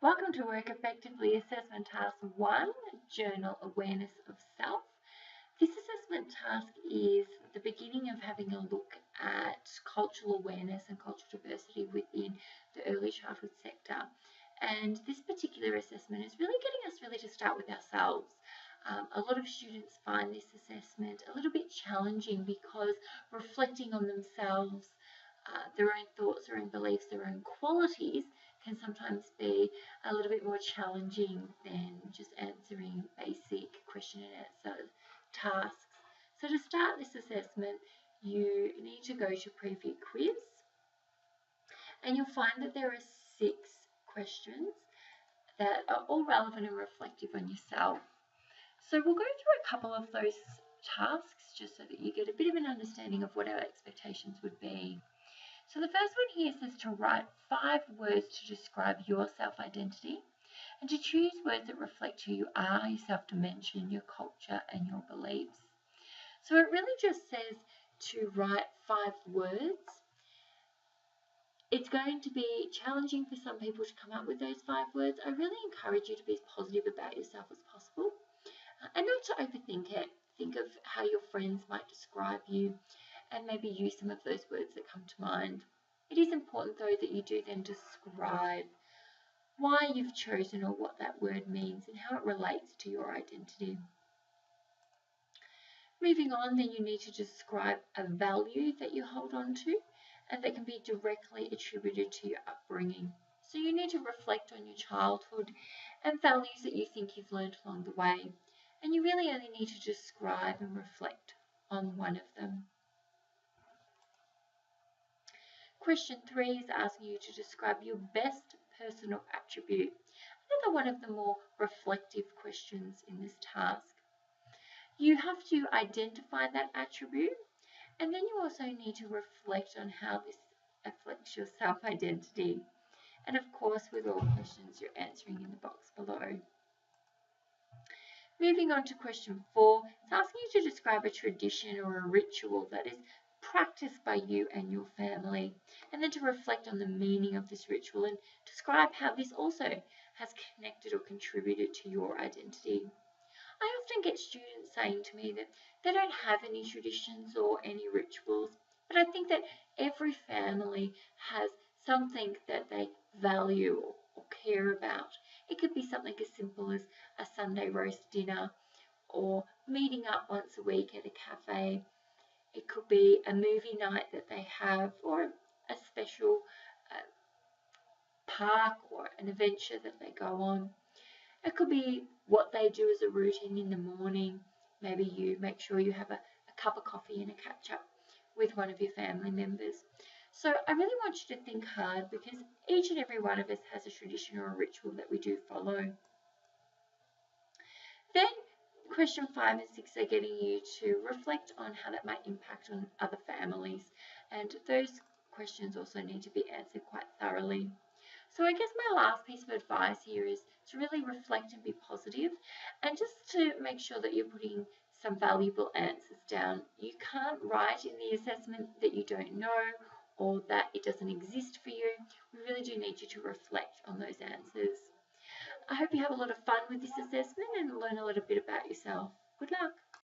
Welcome to Work Effectively Assessment Task 1, Journal Awareness of Self. This assessment task is the beginning of having a look at cultural awareness and cultural diversity within the early childhood sector. And this particular assessment is really getting us to start with ourselves. A lot of students find this assessment a little bit challenging because reflecting on themselves, their own thoughts, their own beliefs, their own qualities can sometimes be a little bit more challenging than just answering basic question and answer tasks. So to start this assessment, you need to go to Preview Quiz, and you'll find that there are 6 questions that are all relevant and reflective on yourself. So we'll go through a couple of those tasks just so that you get a bit of an understanding of what our expectations would be. So the first one here says to write 5 words to describe your self-identity and to choose words that reflect who you are, your self-dimension, your culture and your beliefs. So it really just says to write 5 words. It's going to be challenging for some people to come up with those 5 words. I really encourage you to be as positive about yourself as possible and not to overthink it. Think of how your friends might describe you and maybe use some of those words that come to mind. It is important though that you do then describe why you've chosen or what that word means and how it relates to your identity. Moving on, then you need to describe a value that you hold on to and that can be directly attributed to your upbringing. So you need to reflect on your childhood and values that you think you've learned along the way. And you really only need to describe and reflect on one of them. Question 3 is asking you to describe your best personal attribute. Another one of the more reflective questions in this task. You have to identify that attribute, and then you also need to reflect on how this affects your self-identity. And of course, with all questions, you're answering in the box below. Moving on to question 4, it's asking you to describe a tradition or a ritual that is practiced by you and your family, and then to reflect on the meaning of this ritual and describe how this also has connected or contributed to your identity. I often get students saying to me that they don't have any traditions or any rituals, but I think that every family has something that they value or care about. It could be something as simple as a Sunday roast dinner or meeting up once a week at a cafe. It could be a movie night that they have, or a special park or an adventure that they go on. It could be what they do as a routine in the morning. Maybe you make sure you have a cup of coffee and a catch up with one of your family members. So I really want you to think hard, because each and every one of us has a tradition or a ritual that we do follow. Then question 5 and 6 are getting you to reflect on how that might impact on other families, and those questions also need to be answered quite thoroughly. So I guess my last piece of advice here is to really reflect and be positive, and just to make sure that you're putting some valuable answers down. You can't write in the assessment that you don't know or that it doesn't exist for you. We really do need you to reflect on those answers. I hope you have a lot of fun with this assessment and learn a little bit about yourself. Good luck.